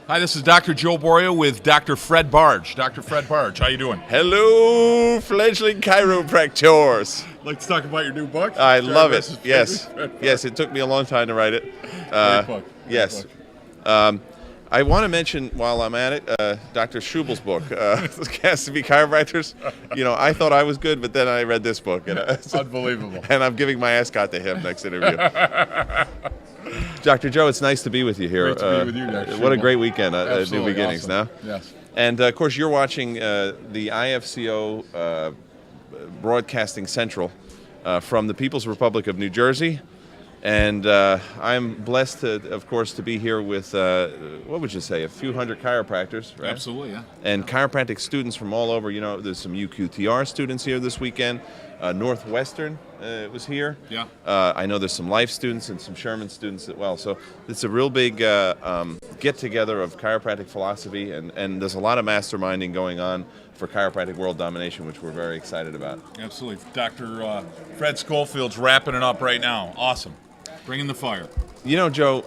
Hi, this is Dr. Joe Borio with Dr. Fred Barge. Dr. Fred Barge, how you doing? Hello, fledgling chiropractors. Like to talk about your new book? I love it. Yes, yes. It took me a long time to write it. Great book. Yes. I want to mention while I'm at it, Dr. Schubel's book, Has to Be Chiropractors. You know, I thought I was good, but then I read this book. And, Unbelievable. And I'm giving my ascot to him next interview. Dr. Joe, it's nice to be with you here. Great to be with you, Dr. What a Schubel. great weekend at New Beginnings awesome. now. Yes. And, of course, you're watching the IFCO Broadcasting Central from the People's Republic of New Jersey. And I'm blessed, of course, to be here with, what would you say, a few hundred chiropractors, right? Absolutely, yeah. And chiropractic students from all over. You know, there's some UQTR students here this weekend. Northwestern was here. Yeah. I know there's some Life students and some Sherman students as well. So it's a real big get-together of chiropractic philosophy, and there's a lot of masterminding going on for chiropractic world domination, which we're very excited about. Absolutely. Dr. Fred Schofield's wrapping it up right now. Awesome. Bringing the fire. You know, Joe,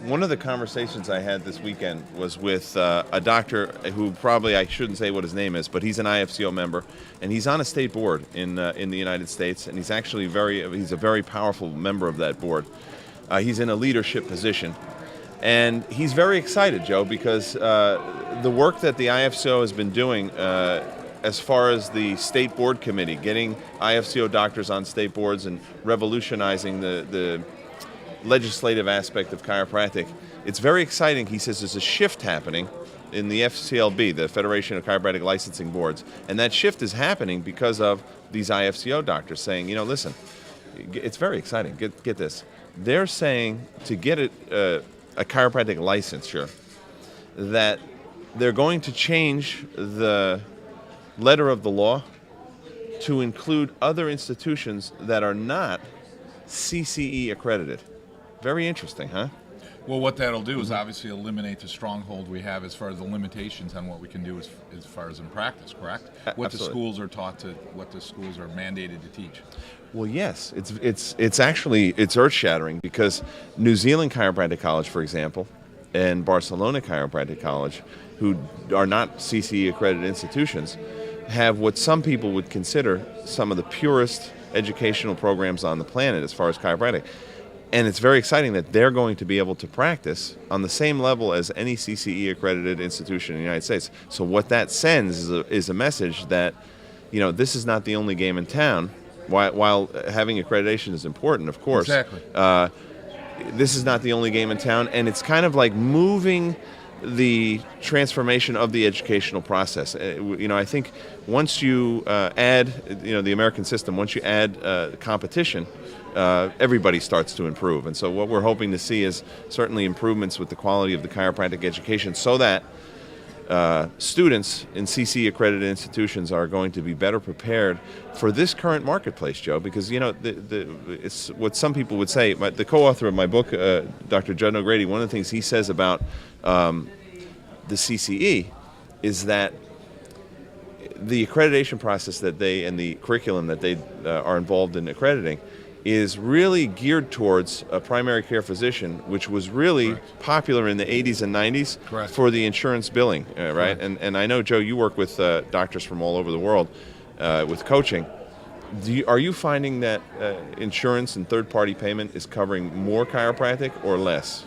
one of the conversations I had this weekend was with a doctor who probably I shouldn't say what his name is, but he's an IFCO member, and he's on a state board in the United States, and he's actually he's a very powerful member of that board. He's in a leadership position, and he's very excited, Joe, because the work that the IFCO has been doing as far as the state board committee, getting IFCO doctors on state boards and revolutionizing the legislative aspect of chiropractic, it's very exciting. He says there's a shift happening in the FCLB, the Federation of Chiropractic Licensing Boards, and that shift is happening because of these IFCO doctors saying, you know, listen, it's very exciting. Get this. They're saying to get a chiropractic licensure that they're going to change the letter of the law to include other institutions that are not CCE accredited. Very interesting, huh? Well, what that'll do is obviously eliminate the stronghold we have as far as the limitations on what we can do as far as in practice, correct? What the schools are taught to, what the schools are mandated to teach. Well, yes, it's actually earth-shattering because New Zealand Chiropractic College, for example, and Barcelona Chiropractic College, who are not CCE accredited institutions, have what some people would consider some of the purest educational programs on the planet as far as chiropractic. And it's very exciting that they're going to be able to practice on the same level as any CCE accredited institution in the United States. So what that sends is a message that, you know, this is not the only game in town. While having accreditation is important, of course. Exactly. This is not the only game in town, and it's kind of like moving the transformation of the educational process. You know, I think once you add, you know, the American system, once you add competition, everybody starts to improve. And so what we're hoping to see is certainly improvements with the quality of the chiropractic education so that students in CC accredited institutions are going to be better prepared for this current marketplace, Joe, because, you know, it's what some people would say. The co-author of my book, Dr. Judd O'Grady, one of the things he says about the CCE is that the accreditation process that they and the curriculum that they are involved in accrediting is really geared towards a primary care physician, which was really popular in the 80s and 90s for the insurance billing, right? And I know, Joe, you work with doctors from all over the world with coaching. Are you finding that insurance and third-party payment is covering more chiropractic or less?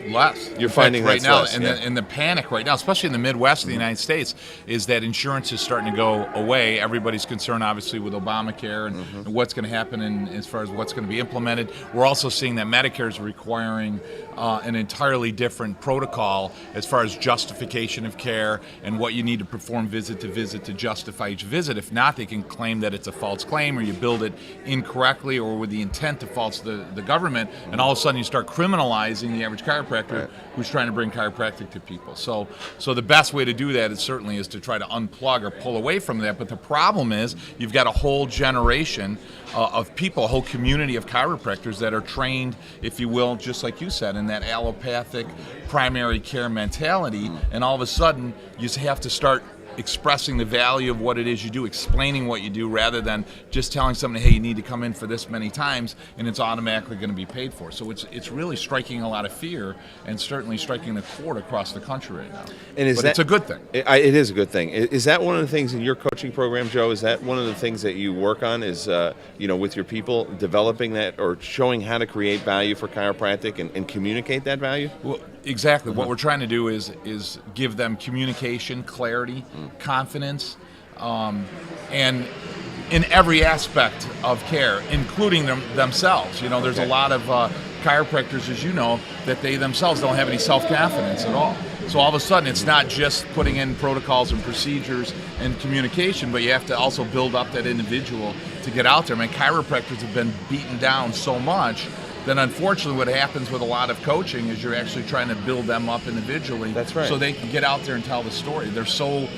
Less. You're finding right now, less, and the panic right now, especially in the Midwest of the United States, is that insurance is starting to go away. Everybody's concerned, obviously, with Obamacare and what's going to happen as far as what's going to be implemented. We're also seeing that Medicare is requiring an entirely different protocol as far as justification of care and what you need to perform visit to justify each visit. If not, they can claim that it's a false claim or you build it incorrectly or with the intent to false the government, and all of a sudden you start criminalizing the average chiropractor who's trying to bring chiropractic to people. So the best way to do that is certainly to try to unplug or pull away from that. But the problem is you've got a whole generation of people, a whole community of chiropractors that are trained, if you will, just like you said, in that allopathic primary care mentality, and all of a sudden you have to start expressing the value of what it is you do, explaining what you do, rather than just telling somebody, hey, you need to come in for this many times, and it's automatically going to be paid for. So it's really striking a lot of fear, and certainly striking the chord across the country right now. And it's a good thing. It is a good thing. Is that one of the things in your coaching program, Joe? Is that one of the things that you work on? Is with your people, developing that or showing how to create value for chiropractic and communicate that value? Well, exactly. What we're trying to do is give them communication, clarity, confidence, and in every aspect of care, including themselves. There's a lot of chiropractors, as you know, that they themselves don't have any self-confidence at all. So all of a sudden, it's not just putting in protocols and procedures and communication, but you have to also build up that individual to get out there. Chiropractors have been beaten down so much that unfortunately what happens with a lot of coaching is you're actually trying to build them up individually. That's right. So they can get out there and tell the story. They're so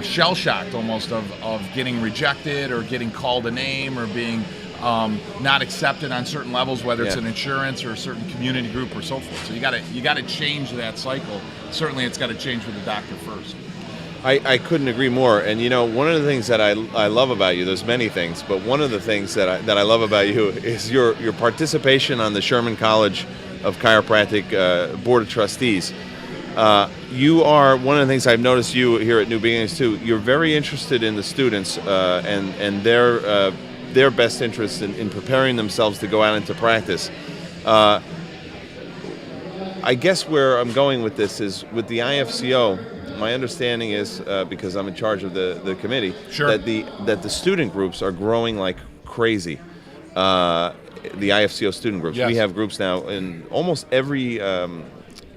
shell-shocked almost of getting rejected or getting called a name or being not accepted on certain levels, whether it's an insurance or a certain community group or so forth. So you got to change that cycle. Certainly it's got to change with the doctor first. I couldn't agree more. And one of the things that I love about you, there's many things, but one of the things that I love about you is your participation on the Sherman College of Chiropractic Board of Trustees. You are one of the things I've noticed you here at New Beginnings too. You're very interested in the students and their best interest in preparing themselves to go out into practice. I guess where I'm going with this is with the IFCO. My understanding is, because I'm in charge of the committee, sure, that the student groups are growing like crazy. The IFCO student groups. Yes. We have groups now in almost every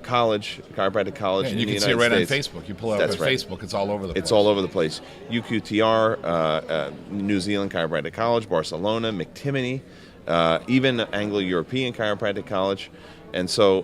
college, chiropractic college in the United States. You can see it right on Facebook. You pull it up on Facebook, it's all over the place. It's all over the place. UQTR, New Zealand Chiropractic College, Barcelona, McTimoney, even Anglo-European Chiropractic College. And so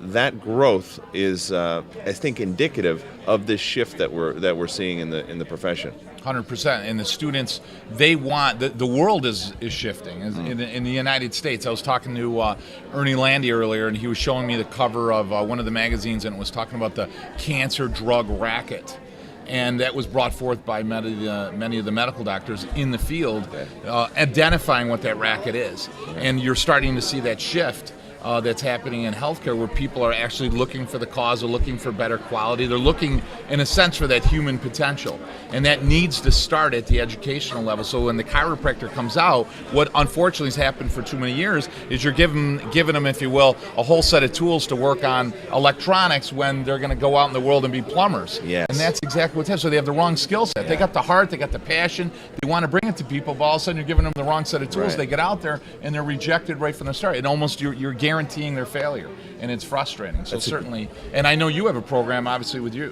that growth is, I think, indicative of this shift that we're seeing in the profession. 100%. And the students, they want the world is shifting. In the United States, I was talking to Ernie Landy earlier, and he was showing me the cover of one of the magazines, and it was talking about the cancer drug racket. And that was brought forth by many of the medical doctors in the field, identifying what that racket is. And you're starting to see that shift that's happening in healthcare, where people are actually looking for the cause, they're looking for better quality, they're looking, in a sense, for that human potential. And that needs to start at the educational level. So when the chiropractor comes out, what unfortunately has happened for too many years is you're giving them, if you will, a whole set of tools to work on electronics when they're going to go out in the world and be plumbers. Yes. And that's exactly what's happening. So they have the wrong skill set. They got the heart, they got the passion, they want to bring it to people, but all of a sudden you're giving them the wrong set of tools. Right. They get out there and they're rejected right from the start. And almost you're guaranteeing their failure, and it's frustrating. So certainly, and I know you have a program, obviously, with your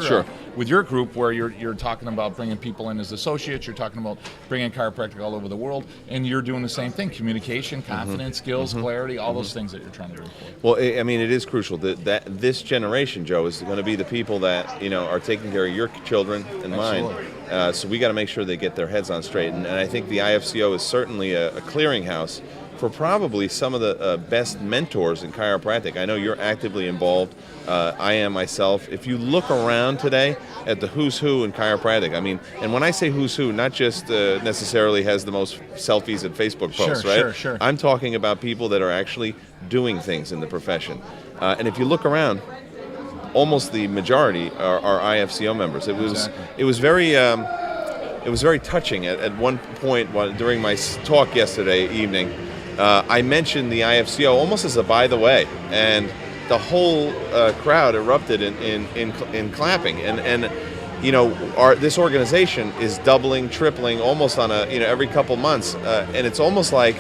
Sure. With your group, where you're talking about bringing people in as associates. You're talking about bringing chiropractic all over the world, and you're doing the same thing: communication, confidence, skills, clarity, all those things that you're trying to do. Well, I mean, it is crucial that this generation, Joe, is going to be the people that are taking care of your children and Absolutely. mine. So we got to make sure they get their heads on straight, and I think the IFCO is certainly a clearinghouse for probably some of the best mentors in chiropractic. I know you're actively involved. I am myself. If you look around today at the who's who in chiropractic, I mean, and when I say who's who, not just necessarily has the most selfies and Facebook posts, right? Sure. I'm talking about people that are actually doing things in the profession. And if you look around, almost the majority are IFCO members. It was very touching at one point during my talk yesterday evening. I mentioned the IFCO almost as a by the way, and the whole crowd erupted in clapping. And this organization is doubling, tripling, almost on every couple months, and it's almost like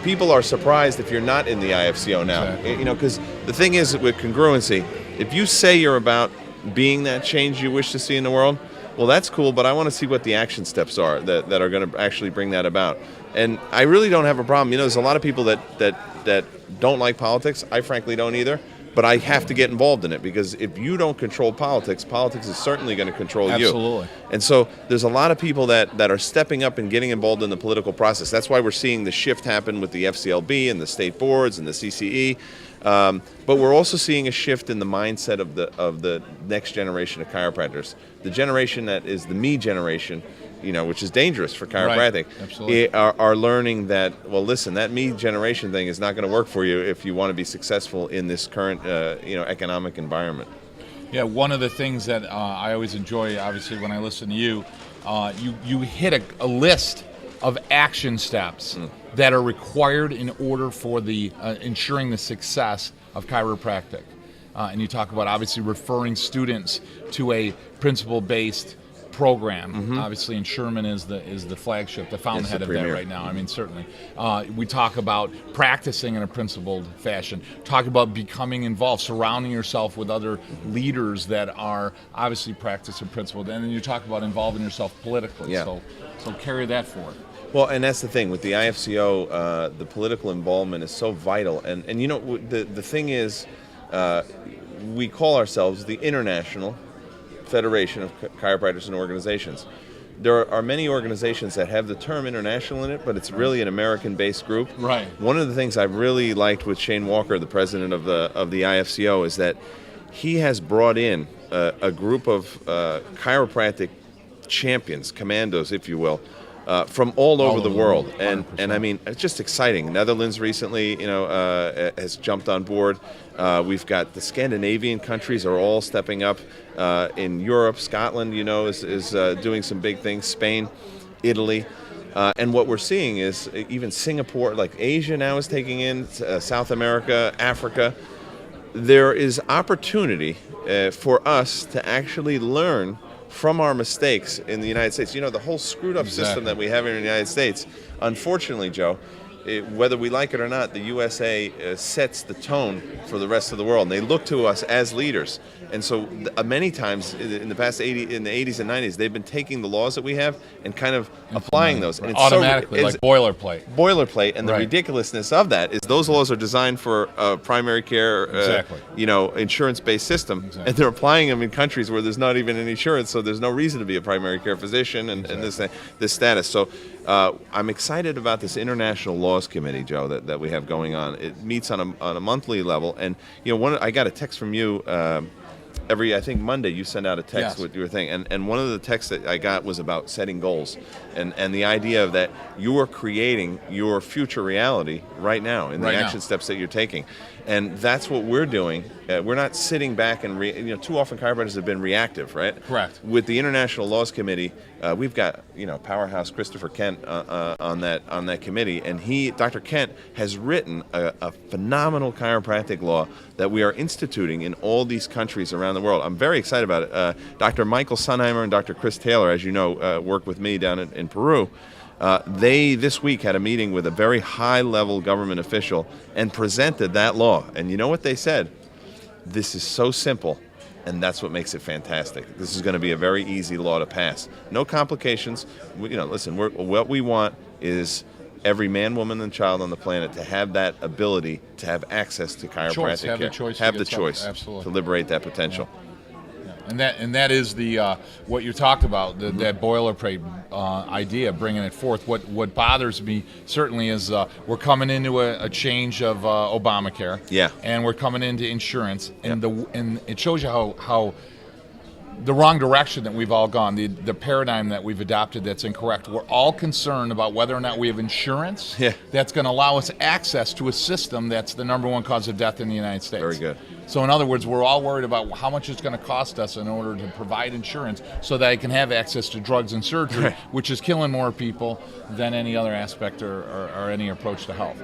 people are surprised if you're not in the IFCO now. Exactly. Because the thing is with congruency, if you say you're about being that change you wish to see in the world, well, that's cool, but I want to see what the action steps are that are going to actually bring that about. And I really don't have a problem. There's a lot of people that don't like politics. I frankly don't either. But I have to get involved in it, because if you don't control politics, politics is certainly going to control you. Absolutely. And so there's a lot of people that are stepping up and getting involved in the political process. That's why we're seeing the shift happen with the FCLB and the state boards and the CCE. But we're also seeing a shift in the mindset of the next generation of chiropractors. The generation that is the me generation, which is dangerous for chiropractic, are learning that, well, listen, that me generation thing is not going to work for you if you want to be successful in this current, economic environment. Yeah, one of the things that I always enjoy, obviously, when I listen to you, you hit a list of action steps that are required in order for the ensuring the success of chiropractic. And you talk about obviously referring students to a principle-based program. Obviously, and Sherman is the flagship, the fountainhead of that right now. I mean, certainly. We talk about practicing in a principled fashion. Talk about becoming involved, surrounding yourself with other leaders that are obviously practiced and principled. And then you talk about involving yourself politically. Yeah. So carry that forward. Well, and that's the thing with the IFCO. The political involvement is so vital. And the thing is, we call ourselves the International Federation of Chiropractors and Organizations. There are many organizations that have the term international in it, but it's really an American-based group. Right. One of the things I've really liked with Shane Walker, the president of the IFCO, is that he has brought in a group of chiropractic champions, commandos, if you will, from all over the world, and I mean, it's just exciting. Netherlands recently, has jumped on board. We've got the Scandinavian countries are all stepping up. In Europe, Scotland, is doing some big things. Spain, Italy, and what we're seeing is even Singapore, like Asia now is taking in South America, Africa. There is opportunity for us to actually learn from our mistakes in the United States. The whole screwed up system that we have here in the United States, unfortunately, Joe, whether we like it or not, the USA sets the tone for the rest of the world. And they look to us as leaders. And so many times in the past in the 80s and 90s, they've been taking the laws that we have and kind of applying those. And it's automatically, like boilerplate. Boilerplate. And the ridiculousness of that is those laws are designed for primary care, insurance-based system. And they're applying them in countries where there's not even any insurance, so there's no reason to be a primary care physician and this status. So I'm excited about this International Laws Committee, Joe, that we have going on. It meets on a monthly level. And, I got a text from you I think Monday you send out a text with your thing, and one of the texts that I got was about setting goals, and the idea of that you are creating your future reality right now in the action steps that you're taking, and that's what we're doing. We're not sitting back and too often chiropractors have been reactive, right? Correct. With the International Laws Committee, we've got powerhouse Christopher Kent on that committee, and Dr. Kent has written a phenomenal chiropractic law that we are instituting in all these countries around the world. I'm very excited about it. Dr. Michael Sunheimer and Dr. Chris Taylor, as you know, work with me down in Peru. They this week had a meeting with a very high-level government official and presented that law. And you know what they said? This is so simple, and that's what makes it fantastic. This is going to be a very easy law to pass. No complications. Listen, what we want is every man, woman, and child on the planet to have that ability to have access to chiropractic care. Have the choice to liberate that potential. Yeah. And that is the what you talked about, that boilerplate idea, bringing it forth. What bothers me certainly is we're coming into a change of Obamacare. Yeah. And we're coming into insurance, and and it shows you how the wrong direction that we've all gone, the paradigm that we've adopted that's incorrect. We're all concerned about whether or not we have insurance that's going to allow us access to a system that's the number one cause of death in the United States. Very good. So in other words, we're all worried about how much it's going to cost us in order to provide insurance so that I can have access to drugs and surgery, which is killing more people than any other aspect or any approach to health.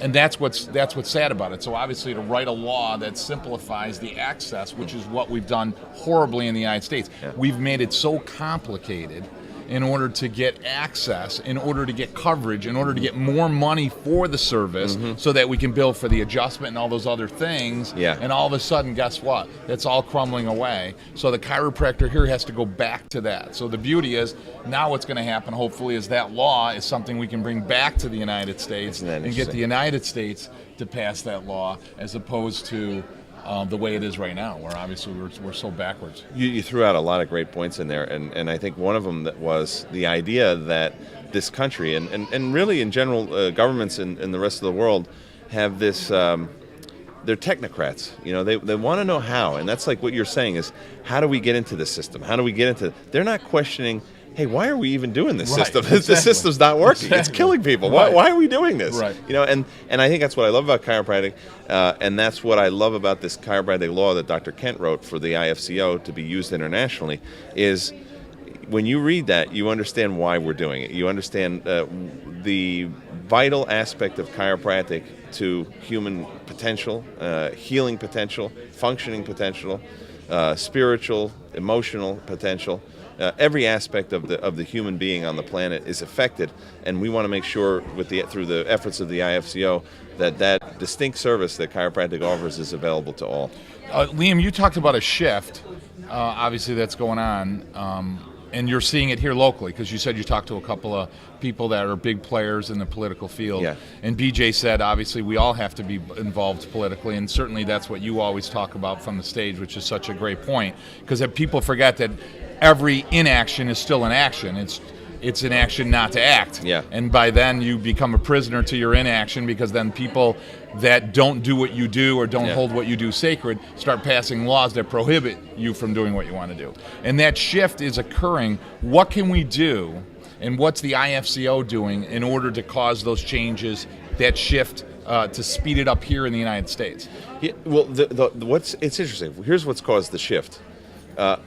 And that's what's sad about it. So obviously to write a law that simplifies the access, which is what we've done horribly in the United States, we've made it so complicated in order to get access, in order to get coverage, in order to get more money for the service so that we can bill for the adjustment and all those other things. Yeah. And all of a sudden, guess what? It's all crumbling away. So the chiropractor here has to go back to that. So the beauty is now what's going to happen, hopefully, is that law is something we can bring back to the United States and get the United States to pass that law as opposed to the way it is right now, where obviously we're so backwards. You threw out a lot of great points in there, and I think one of them that was the idea that this country, and really in general governments in the rest of the world, have this they're technocrats. They want to know how, and that's like what you're saying is, how do we get into the system? How do we get into? They're not questioning, hey, why are we even doing this system? Exactly. The system's not working. It's killing people. Why are we doing this? Right. And I think that's what I love about chiropractic, and that's what I love about this chiropractic law that Dr. Kent wrote for the IFCO to be used internationally, is when you read that, you understand why we're doing it. You understand the vital aspect of chiropractic to human potential, healing potential, functioning potential, spiritual, emotional potential. Every aspect of the human being on the planet is affected, and we want to make sure through the efforts of the IFCO that distinct service that chiropractic offers is available to all. Liam, you talked about a shift, obviously that's going on, and you're seeing it here locally, because you said you talked to a couple of people that are big players in the political field. Yeah. And BJ said, obviously, we all have to be involved politically, and certainly that's what you always talk about from the stage, which is such a great point, because people forget that every inaction is still an action. It's an action not to act. Yeah. And by then you become a prisoner to your inaction, because then people that don't do what you do or don't hold what you do sacred start passing laws that prohibit you from doing what you want to do. And that shift is occurring. What can we do, and what's the IFCO doing in order to cause those changes, that shift, to speed it up here in the United States? Yeah, well, it's interesting. Here's what's caused the shift.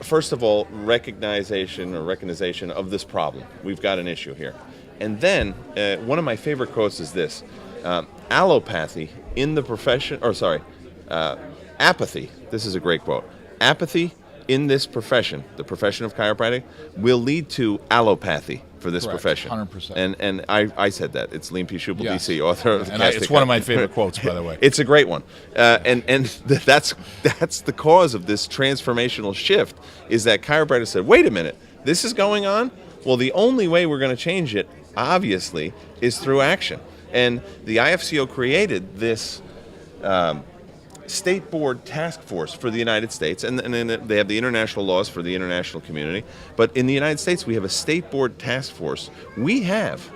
First of all, recognition of this problem. We've got an issue here. And then, one of my favorite quotes is this. Allopathy in the profession, apathy, this is a great quote. Apathy in this profession, the profession of chiropractic, will lead to allopathy for this Correct, profession. 100%. And I said that. It's Liam P. Schubel, Yes. DC, author of the And Casting it's one of my Guide. favorite quotes, by the way. It's a great one. And that's the cause of this transformational shift, is that chiropractors said, wait a minute, this is going on? Well, the only way we're going to change it, obviously, is through action. And the IFCO created this state board task force for the United States, and then they have the international laws for the international community. But in the United States, we have a state board task force. We have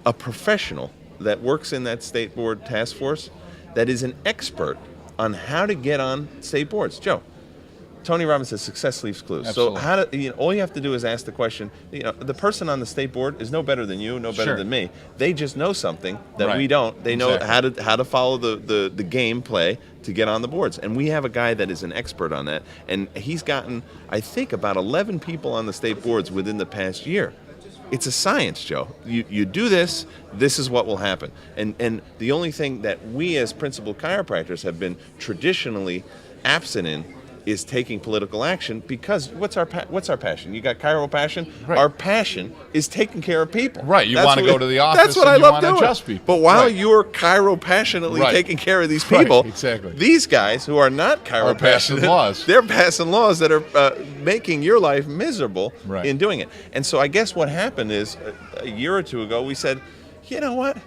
a professional that works in that state board task force that is an expert on how to get on state boards. Joe, Tony Robbins says success leaves clues. Absolutely. So all you have to do is ask the question. The person on the state board is no better than you, no better Sure. than me. They just know something that Right. we don't. They know Exactly. how to follow the game play to get on the boards. And we have a guy that is an expert on that. And he's gotten, I think, about 11 people on the state boards within the past year. It's a science, Joe. You do this, this is what will happen. And the only thing that we as principal chiropractors have been traditionally absent in is taking political action, because what's our passion? You got chiro passion? Right. Our passion is taking care of people. Right, you That's wanna what go to the office That's what and I you love wanna doing. adjust people. But while Right. you're chiro passionately Right. taking care of these Right, people, exactly. these guys who are not chiro Are passing passionate, laws. they're passing laws that are making your life miserable Right. in doing it. And so I guess what happened is a year or two ago we said, you know what?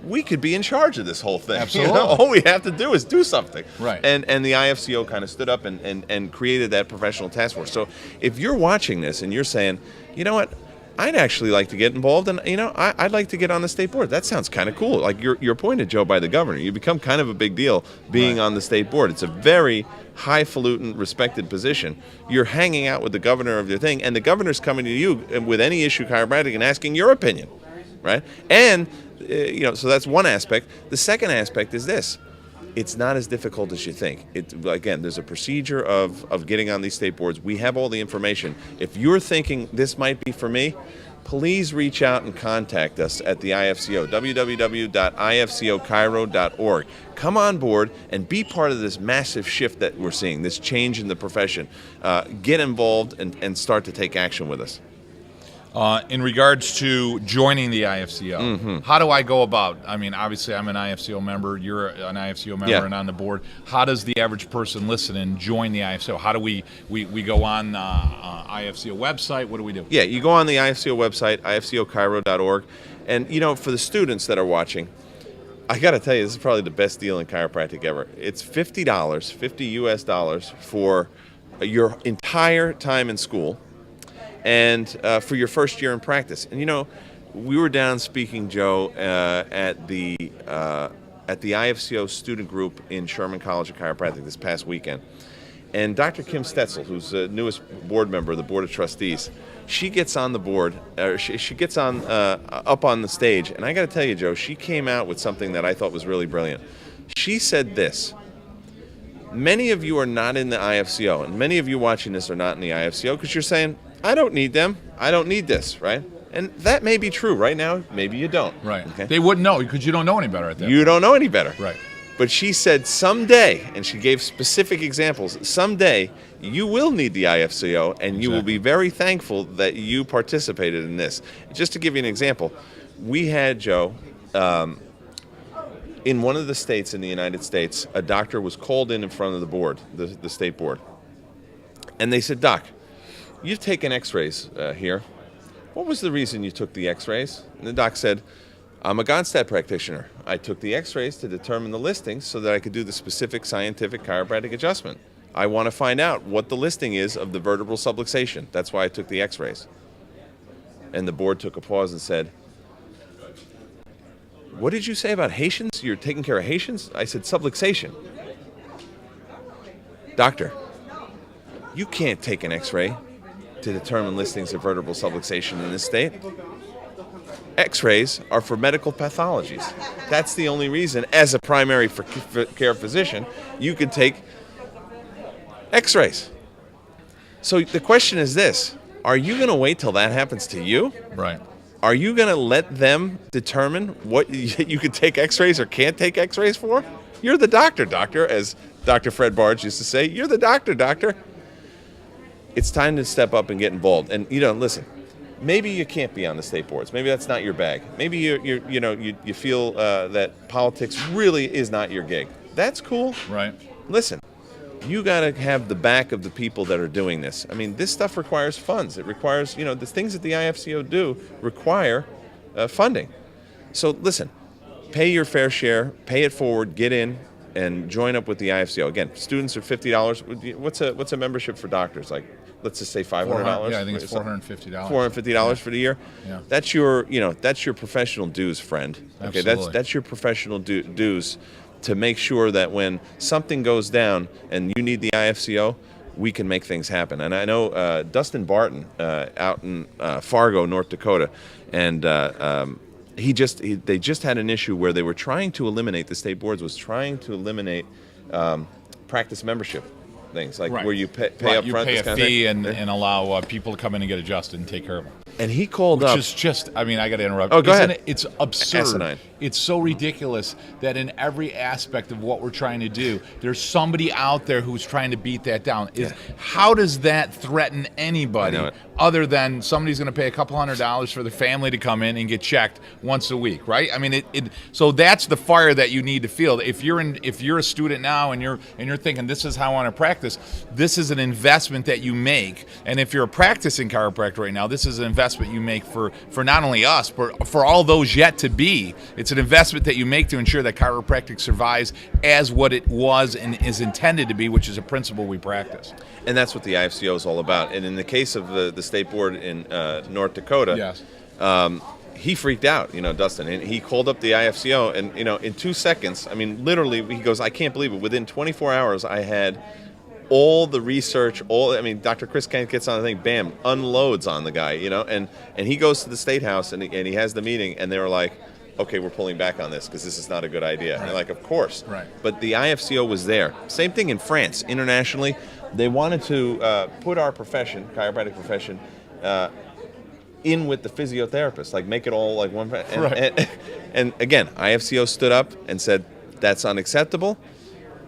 We could be in charge of this whole thing. Absolutely. All we have to do is do something. Right. And the IFCO kind of stood up and created that professional task force. So if you're watching this and you're saying, you know what, I'd actually like to get involved, and I'd like to get on the state board. That sounds kind of cool. Like you're appointed, Joe, by the governor. You become kind of a big deal being Right. on the state board. It's a very highfalutin, respected position. You're hanging out with the governor of your thing, and the governor's coming to you with any issue chiropractic and asking your opinion, right? And so that's one aspect. The second aspect is this. It's not as difficult as you think. Again, there's a procedure of getting on these state boards. We have all the information. If you're thinking this might be for me, please reach out and contact us at the IFCO, www.ifcochiro.org. Come on board and be part of this massive shift that we're seeing, this change in the profession. Get involved and start to take action with us. In regards to joining the IFCO, how do I go about? I mean, obviously, I'm an IFCO member. You're an IFCO member Yeah. and on the board. How does the average person listening join the IFCO? How do we go on IFCO website? What do we do? Yeah, you go on the IFCO website, IFCOchiro.org, and for the students that are watching, I got to tell you, this is probably the best deal in chiropractic ever. It's $50, $50 US for your entire time in school, and for your first year in practice. And we were down speaking, Joe, at at the IFCO student group in Sherman College of Chiropractic this past weekend. And Dr. Kim Stetzel, who's the newest board member of the Board of Trustees, she gets on the board, she gets on up on the stage, and I got to tell you, Joe, she came out with something that I thought was really brilliant. She said this: many of you are not in the IFCO, and many of you watching this are not in the IFCO because you're saying, I don't need them, I don't need this, right? And that may be true right now. Maybe you don't. Right. Okay? They wouldn't know because you don't know any better at that You point. don't know any better. Right. But she said someday, and she gave specific examples, someday you will need the IFCO, and you will be very thankful that you participated in this. Just to give you an example, we had, Joe, in one of the states in the United States, a doctor was called in front of the board, the state board. And they said, Doc, you've taken x-rays here. What was the reason you took the x-rays? And the doc said, I'm a Gonstead practitioner. I took the x-rays to determine the listings so that I could do the specific scientific chiropractic adjustment. I want to find out what the listing is of the vertebral subluxation. That's why I took the x-rays. And the board took a pause and said, what did you say about Haitians? You're taking care of Haitians? I said subluxation. Doctor, you can't take an x-ray to determine listings of vertebral subluxation in this state. X-rays are for medical pathologies. That's the only reason, as a primary care physician, you could take X-rays. So the question is this: are you going to wait till that happens to you? Right. Are you going to let them determine what you could take X-rays or can't take X-rays for? You're the doctor, as Dr. Fred Barge used to say. You're the doctor. It's time to step up and get involved. And listen. Maybe you can't be on the state boards. Maybe that's not your bag. Maybe you feel that politics really is not your gig. That's cool. Right. Listen, you got to have the back of the people that are doing this. I mean, this stuff requires funds. It requires, the things that the IFCO do require funding. So listen, pay your fair share, pay it forward, get in, and join up with the IFCO. Again, students are $50. What's a membership for doctors? Like, let's just say $500. Yeah, I think it's $450. $450 for the year. Yeah. That's your professional dues, friend. Okay, Absolutely. that's your professional dues to make sure that when something goes down and you need the IFCO, we can make things happen. And I know Dustin Barton out in Fargo, North Dakota, and they just had an issue where they were trying to eliminate, the state boards was trying to eliminate practice membership things, like where you pay up front. You pay a fee and allow people to come in and get adjusted and take care of them. And he called up. Which is just, I got to interrupt. Oh, go ahead. It's absurd. Asinine. It's so ridiculous that in every aspect of what we're trying to do, there's somebody out there who's trying to beat that down. How does that threaten anybody other than somebody's going to pay a couple $100s for their family to come in and get checked once a week, right? So that's the fire that you need to feel. If you're a student now and you're thinking, this is how I want to practice, this is an investment that you make. And if you're a practicing chiropractor right now, this is an investment you make for not only us, but for all those yet to be. It's an investment that you make to ensure that chiropractic survives as what it was and is intended to be, which is a principle we practice. And that's what the IFCO is all about. And in the case of the state board in North Dakota, yes. He freaked out, Dustin, and he called up the IFCO, and in 2 seconds, literally, he goes, I can't believe it. Within 24 hours, I had all the research, Dr. Chris Kent gets on the thing, bam, unloads on the guy, and he goes to the State House and he has the meeting, and they were like, okay, we're pulling back on this because this is not a good idea. Right. And they're like, of course. Right. But the IFCO was there. Same thing in France, internationally. They wanted to put our profession, chiropractic profession, in with the physiotherapists, like make it all like one. And again, IFCO stood up and said, that's unacceptable.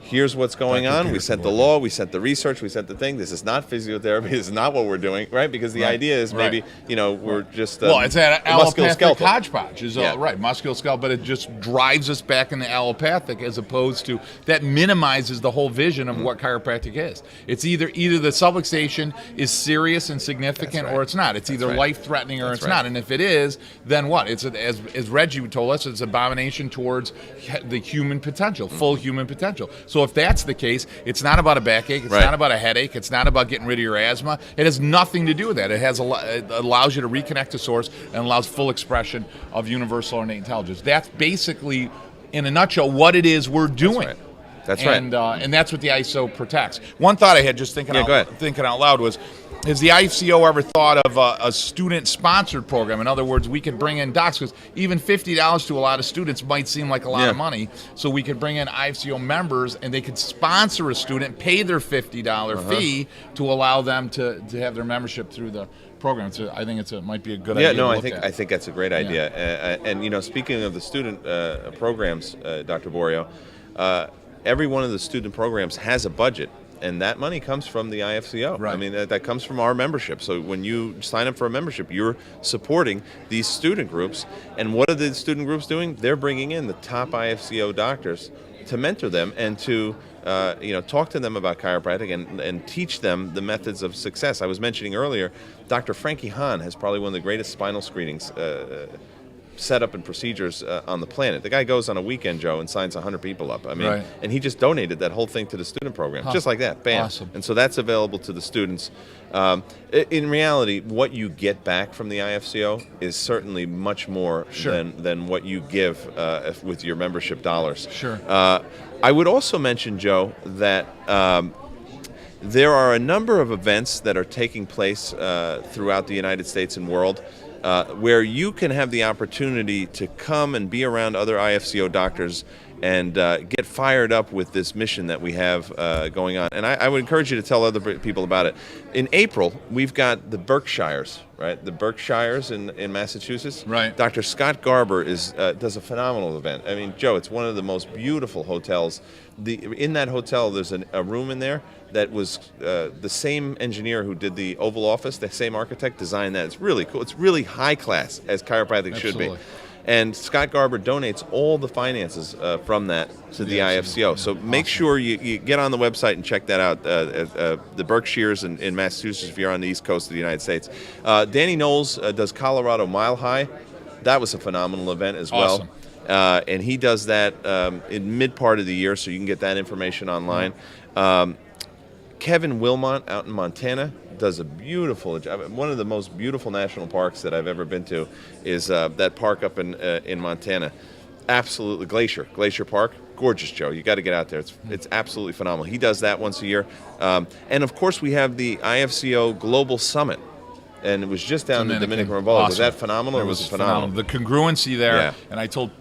Here's what's going on. We sent the law, we sent the research, we sent the thing. This is not physiotherapy. This is not what we're doing, right? Because the idea is maybe, we're just it's an allopathic musculoskeletal. Hodgepodge. Right, musculoskeletal, but it just drives us back into allopathic as opposed to, that minimizes the whole vision of what chiropractic is. It's either the subluxation is serious and significant or it's not. It's either life-threatening or it's not. And if it is, then what? It's as Reggie told us, it's an abomination towards the human potential, full human potential. So if that's the case, it's not about a backache, it's not about a headache, it's not about getting rid of your asthma. It has nothing to do with that. It allows you to reconnect to source and allows full expression of universal innate intelligence. That's basically in a nutshell, what it is we're doing. That's right. And that's what the ISO protects. One thought I had just thinking out loud was, has the IFCO ever thought of a student-sponsored program? In other words, we could bring in docs, because even $50 to a lot of students might seem like a lot of money. So we could bring in IFCO members, and they could sponsor a student, pay their $50 fee to allow them to have their membership through the program. So I think it might be a good idea. Yeah, no, I think that's a great idea. And you know, speaking of the student programs, Dr. Borio, every one of the student programs has a budget. And that money comes from the IFCO. Right. I mean, that comes from our membership. So when you sign up for a membership, you're supporting these student groups. And what are the student groups doing? They're bringing in the top IFCO doctors to mentor them and to talk to them about chiropractic and teach them the methods of success. I was mentioning earlier, Dr. Frankie Hahn has probably one of the greatest spinal screenings setup and procedures on the planet. The guy goes on a weekend, Joe, and signs 100 people up. I mean, and he just donated that whole thing to the student program, just like that, bam. Awesome. And so that's available to the students. In reality, what you get back from the IFCO is certainly much more than what you give with your membership dollars. Sure. I would also mention, Joe, that there are a number of events that are taking place throughout the United States and world where you can have the opportunity to come and be around other IFCO doctors and get fired up with this mission that we have going on. And I would encourage you to tell other people about it. In April, we've got the Berkshires, right? The Berkshires in Massachusetts. Right. Dr. Scott Garber does a phenomenal event. I mean, Joe, it's one of the most beautiful hotels. In that hotel, there's a room in there that was the same engineer who did the Oval Office, the same architect designed that. It's really cool. It's really high class, as chiropractic should be. And Scott Garber donates all the finances from that to the IFCO. So make sure you get on the website and check that out. The Berkshires in Massachusetts, if you're on the East Coast of the United States. Danny Knowles does Colorado Mile High. That was a phenomenal event as well. And he does that in mid-part of the year, so you can get that information online. Kevin Wilmot out in Montana does a beautiful job. One of the most beautiful national parks that I've ever been to is that park up in Montana. Absolutely, Glacier Park. Gorgeous, Joe. You got to get out there. It's absolutely phenomenal. He does that once a year. And of course, we have the IFCO Global Summit. And it was just down in the Dominican Republic. Awesome. Was that phenomenal or was it phenomenal? The congruency there, and I told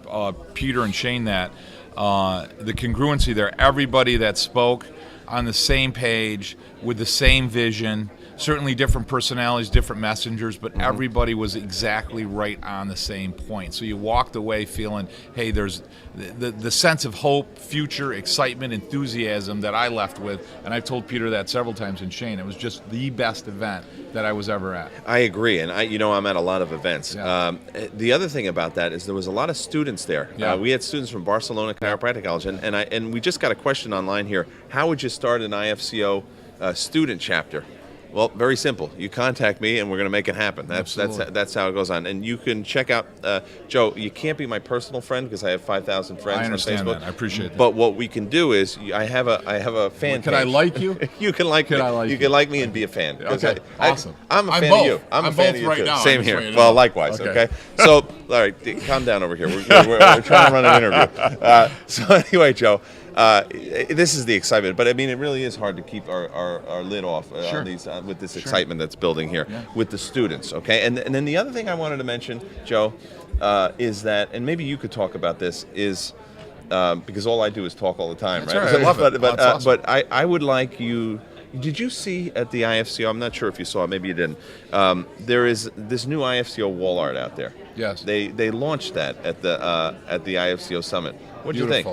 Peter and Shane that, the congruency there, everybody that spoke on the same page with the same vision, certainly different personalities, different messengers, but everybody was exactly right on the same point. So you walked away feeling, hey, there's the sense of hope, future, excitement, enthusiasm that I left with, and I've told Peter that several times, and Shane, it was just the best event that I was ever at. I agree, and I'm at a lot of events. Yeah. The other thing about that is there was a lot of students there. Yeah. We had students from Barcelona Chiropractic College, and we just got a question online here. How would you start an IFCO student chapter? Well, very simple. You contact me, and we're going to make it happen. That's how it goes on. And you can check out Joe. You can't be my personal friend because I have 5,000 friends on Facebook. I understand that. I appreciate that. But what we can do is, I have a fan page. Can I like you? You can like me. You can like me and be a fan. Okay. Awesome. I'm a fan of you. I'm a fan of you right too. now. Same here. Well, likewise. Okay. So, all right, calm down over here. We're trying to run an interview. So anyway, Joe. This is the excitement, but I mean, it really is hard to keep our lid off on these with this excitement that's building here with the students. Okay, and then the other thing I wanted to mention, Joe, is that, and maybe you could talk about this, is because all I do is talk all the time, right? I love it. But I would like you. Did you see at the IFCO? I'm not sure if you saw it. Maybe you didn't. There is this new IFCO wall art out there. Yes. They launched that at the IFCO summit. What do you think?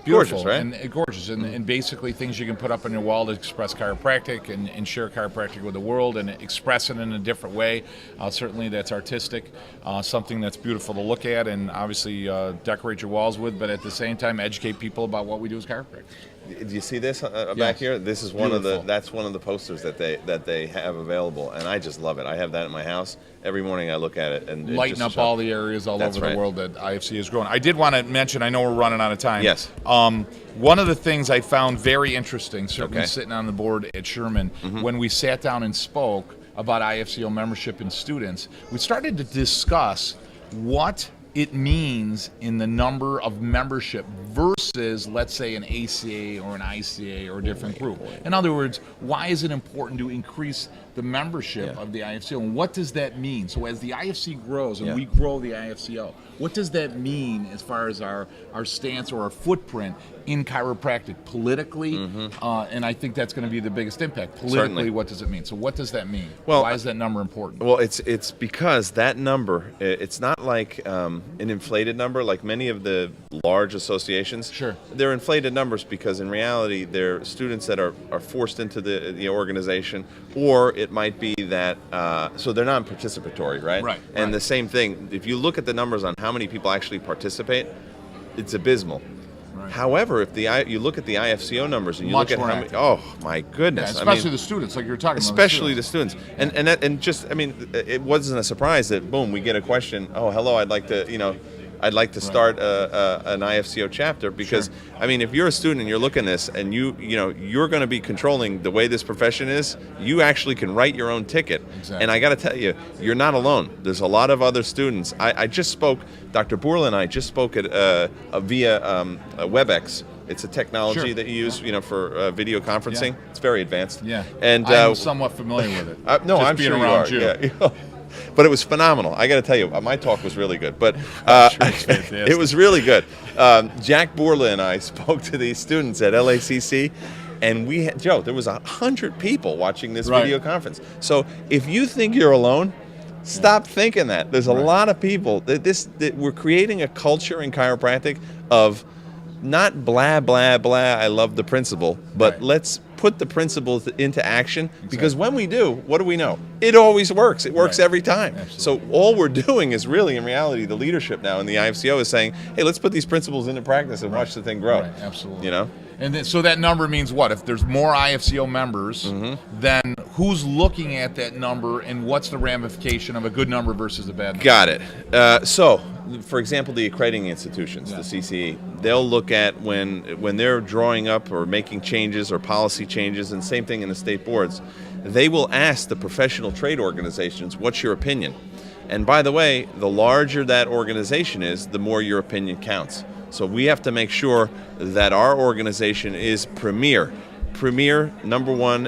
Beautiful, gorgeous, right? And gorgeous, and basically things you can put up on your wall to express chiropractic and share chiropractic with the world and express it in a different way. Certainly that's artistic, something that's beautiful to look at and obviously decorate your walls with, but at the same time educate people about what we do as chiropractors. Do you see this back here? This is one of the posters that they have available, and I just love it. I have that in my house. Every morning I look at it and lighten up all the areas all over the world that IFC is growing. I did want to mention, I know we're running out of time. Yes. One of the things I found very interesting, certainly sitting on the board at Sherman, when we sat down and spoke about IFCO membership and students, we started to discuss what it means in the number of membership versus, let's say, an ACA or an ICA or a different group. In other words, why is it important to increase the membership of the IFCO, and what does that mean? So as the IFC grows and we grow the IFCO, what does that mean as far as our stance or our footprint in chiropractic politically? And I think that's going to be the biggest impact. Politically, Certainly. What does it mean? So what does that mean? Well, why is that number important? Well, it's because that number, it's not like an inflated number like many of the large associations. Sure. They're inflated numbers because in reality they're students that are forced into the organization, or it might be that, so they're non-participatory, right? Right. And the same thing, if you look at the numbers on how many people actually participate, it's abysmal. Right. However, if you look at the IFCO numbers and you Much look at more how many, active. oh my goodness, Especially the students, like you're talking about. especially the students, and just, I mean, it wasn't a surprise that boom, we get a question. Oh, hello, I'd like to start an IFCO chapter, because Sure. I mean, if you're a student and you're looking at this and you're going to be controlling the way this profession is, you actually can write your own ticket. Exactly. And I got to tell you, you're not alone. There's a lot of other students. I just spoke. Dr. Borio and I just spoke at via WebEx. It's a technology Sure. that you use, for video conferencing. Yeah. It's very advanced. Yeah. And I'm somewhat familiar with it. no, Just I'm being sure around you you. are. Yeah. But it was phenomenal. I got to tell you, my talk was really good. But sure it's fantastic. it was really good. Jack Borla and I spoke to these students at LACC, and we had, Joe, there was 100 people watching this Right. video conference. So if you think you're alone, stop thinking that. There's a lot of people. That we're creating a culture in chiropractic of not blah, blah, blah, I love the principle, but Right. let's put the principles into action, because when we do, what do we know? It always works. It works Right. every time. Absolutely. So all we're doing is really, in reality, the leadership now in the IFCO is saying, hey, let's put these principles into practice and watch the thing grow. Right, absolutely. And then, so that number means what? If there's more IFCO members, then who's looking at that number, and what's the ramification of a good number versus a bad number? Got it. So, for example, the accrediting institutions, the CCE, they'll look at when they're drawing up or making changes or policy changes, and same thing in the state boards, they will ask the professional trade organizations, what's your opinion? And by the way, the larger that organization is, the more your opinion counts. So we have to make sure that our organization is premier, number one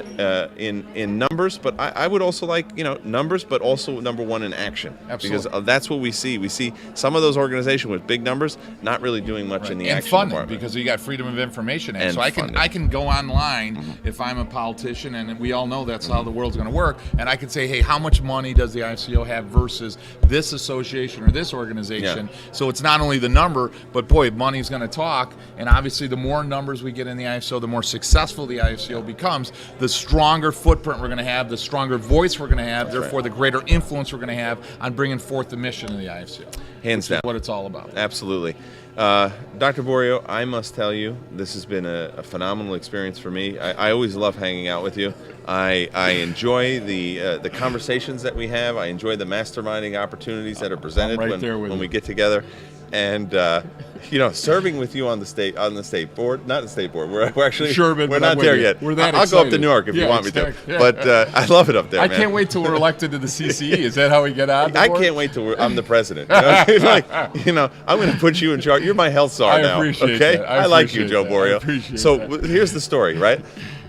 in numbers, but I would also like numbers, but also number one in action. Absolutely. Because that's what we see. We see some of those organizations with big numbers not really doing much in the and action funding, department. because you got Freedom of Information Act. And So I funding. can go online if I'm a politician, and we all know that's how the world's going to work, and I can say, hey, how much money does the IFCO have versus this association or this organization? So it's not only the number, but boy, money's going to talk, and obviously the more numbers we get in the IFCO, the more successful the IFCO becomes, the stronger footprint we're going to have, the stronger voice we're going to have, therefore the greater influence we're going to have on bringing forth the mission of the IFCO. Hands down. What it's all about. Absolutely. Dr. Borio, I must tell you, this has been a phenomenal experience for me. I always love hanging out with you. I enjoy the conversations that we have. I enjoy the masterminding opportunities that are presented when we get together. And serving with you on the state board, not the state board. We're actually Sure, we're not there yet. We're that I'll go up to excited. Newark if you want me to. Exactly. But I love it up there. I man. can't wait till we're elected to the CCE. Is that how we get on? I can't wait till I'm the president. I'm going to put you in charge. You're my health czar now. I appreciate okay? that. I like you, Joe Borio. I appreciate so that. here's the story, right?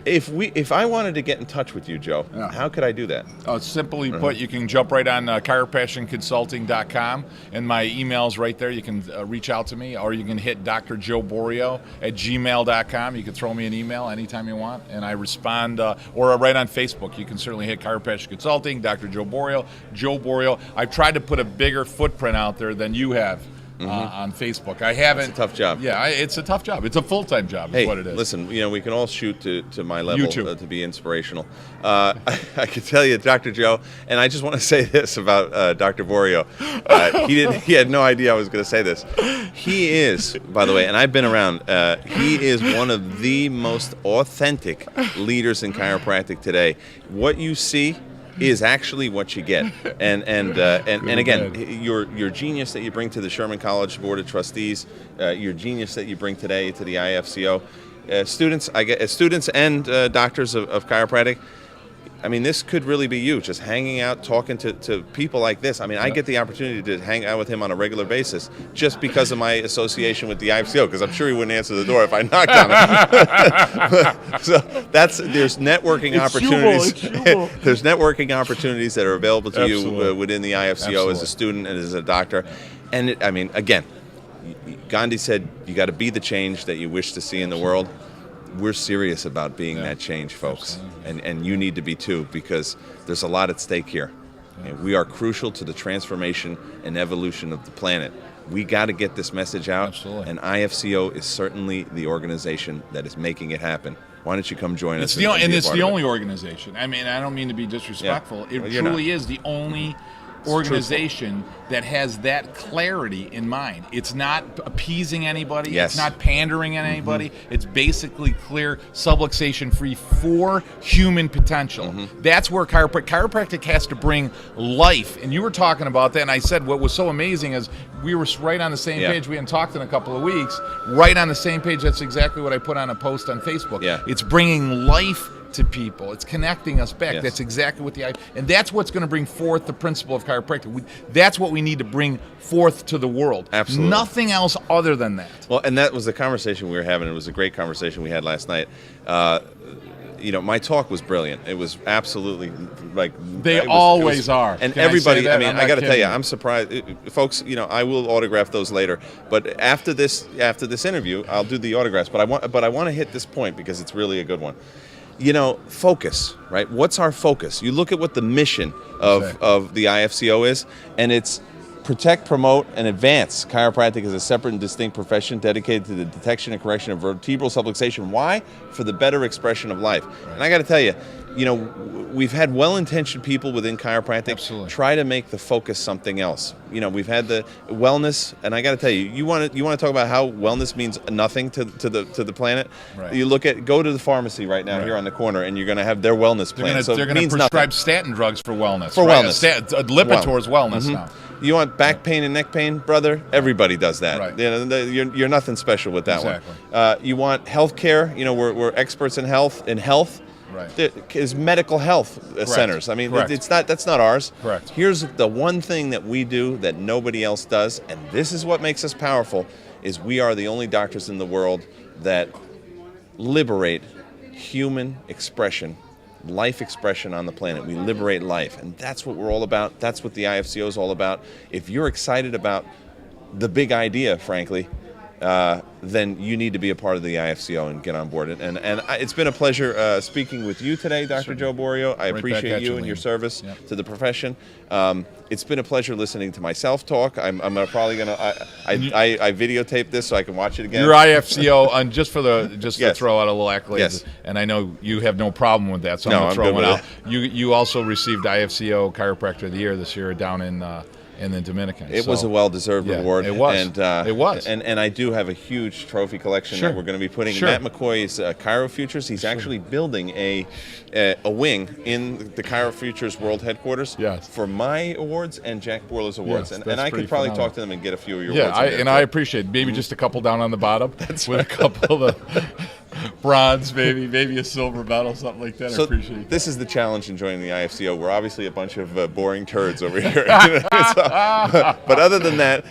If I wanted to get in touch with you, Joe, how could I do that? Simply put, you can jump right on chiropracticconsulting.com, and my email's right there. You can reach out to me, or you can hit drjoeborio@gmail.com. You can throw me an email anytime you want, and I respond, or right on Facebook. You can certainly hit Chiropractic Consulting, Dr. Joe Borio, Joe Borio. I've tried to put a bigger footprint out there than you have. On Facebook. I haven't. It's a tough job. Yeah, it's a tough job. It's a full-time job, is what it is. Listen, we can all shoot to my level too. To be inspirational. I can tell you, Dr. Joe, and I just want to say this about Dr. Borio. He had no idea I was going to say this. He is, by the way, and I've been around, he is one of the most authentic leaders in chiropractic today. What you see is actually what you get, and again, your genius that you bring to the Sherman College Board of Trustees, your genius that you bring today to the IFCO, students and doctors of chiropractic. I mean, this could really be you, just hanging out, talking to people like this. I mean, I get the opportunity to hang out with him on a regular basis just because of my association with the IFCO, because I'm sure he wouldn't answer the door if I knocked on it. So there's networking opportunities. There's networking opportunities that are available to you within the IFCO as a student and as a doctor. And I mean, again, Gandhi said, you got to be the change that you wish to see in the world. We're serious about being that change, folks. And you need to be too, because there's a lot at stake here. And we are crucial to the transformation and evolution of the planet. We got to get this message out, and IFCO is certainly the organization that is making it happen. Why don't you come join us? It's the only organization. I mean, I don't mean to be disrespectful. It truly is the only organization that has that clarity in mind. It's not appeasing anybody. It's not pandering at anybody. It's basically clear, subluxation-free for human potential. That's where chiropractic has to bring life. And you were talking about that, and I said what was so amazing is we were right on the same page. We hadn't talked in a couple of weeks. Right on the same page. That's exactly what I put on a post on Facebook. It's bringing life to people. It's connecting us back. That's exactly what and that's what's going to bring forth the principle of chiropractic. That's what we need to bring forth to the world. Absolutely. Nothing else other than that. Well, and that was the conversation we were having. It was a great conversation we had last night. My talk was brilliant. It was absolutely they always are. And everybody, I mean, I got to tell you, I'm surprised, folks. I will autograph those later. But after this interview, I'll do the autographs. But I want to hit this point because it's really a good one. Focus, right? What's our focus? You look at what the mission of the IFCO is, and it's protect, promote, and advance chiropractic as a separate and distinct profession dedicated to the detection and correction of vertebral subluxation. Why? For the better expression of life. And I got to tell you, we've had well-intentioned people within chiropractic try to make the focus something else. We've had the wellness, and I got to tell you, you want to talk about how wellness means nothing to the planet. You go to the pharmacy right now here on the corner, and you're going to have their wellness plan. They're going to prescribe statin drugs for wellness. For wellness, Lipitor's wellness now. You want back pain and neck pain, brother? Everybody does that. You're nothing special with that one. You want health care? We're experts in health. Is medical health centers. I mean, that's not ours. Here's the one thing that we do that nobody else does, and this is what makes us powerful, is we are the only doctors in the world that liberate human expression, life expression on the planet. We liberate life, and that's what we're all about. That's what the IFCO is all about. If you're excited about the big idea, frankly, then you need to be a part of the IFCO and get on board. And it's been a pleasure speaking with you today, Dr. Joe Borio. I appreciate you and your service to the profession. It's been a pleasure listening to myself talk. I'm probably gonna I videotape this so I can watch it again. Your IFCO, and just to throw out a little accolades, and I know you have no problem with that, so I'm gonna throw one out. You also received IFCO Chiropractor of the Year this year down in the Dominican. It was a well-deserved award. It was. And, it was. And I do have a huge trophy collection that we're going to be putting in Matt McCoy's Chiro Futures. He's actually building a wing in the Chiro Futures World Headquarters for my awards and Jack Borla's awards. And I could probably talk to them and get a few of your awards. I appreciate it. Maybe just a couple down on the bottom with a couple of bronze, maybe a silver medal, something like that. So I appreciate it. This is the challenge in joining the IFCO. We're obviously a bunch of boring turds over here. But other than that,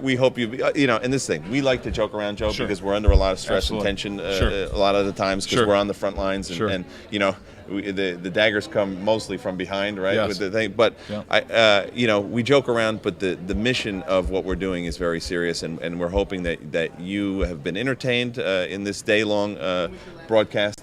we hope you, in this thing, we like to joke around, Joe, because we're under a lot of stress and tension a lot of the times because we're on the front lines and the daggers come mostly from behind, right? With the thing, but we joke around, but the mission of what we're doing is very serious, and we're hoping that you have been entertained in this day-long broadcast.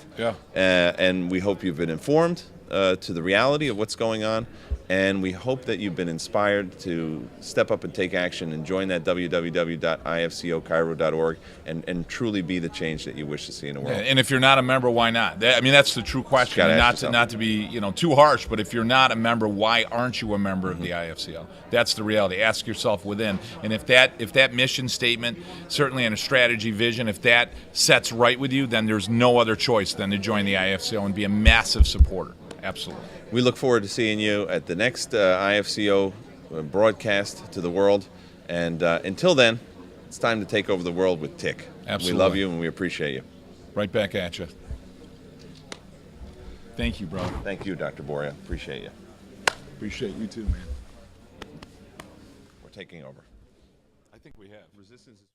And we hope you've been informed to the reality of what's going on. And we hope that you've been inspired to step up and take action and join that www.ifcochiro.org and truly be the change that you wish to see in the world. And if you're not a member, why not? That's the true question. Not to be too harsh, but if you're not a member, why aren't you a member of the IFCO? That's the reality. Ask yourself within. And if that mission statement, certainly in a strategy vision, if that sets right with you, then there's no other choice than to join the IFCO and be a massive supporter. Absolutely. We look forward to seeing you at the next IFCO broadcast to the world. And until then, it's time to take over the world with Tick. Absolutely. We love you and we appreciate you. Right back at you. Thank you, bro. Thank you, Dr. Borio. Appreciate you. Appreciate you too, man. We're taking over. I think we have. Resistance is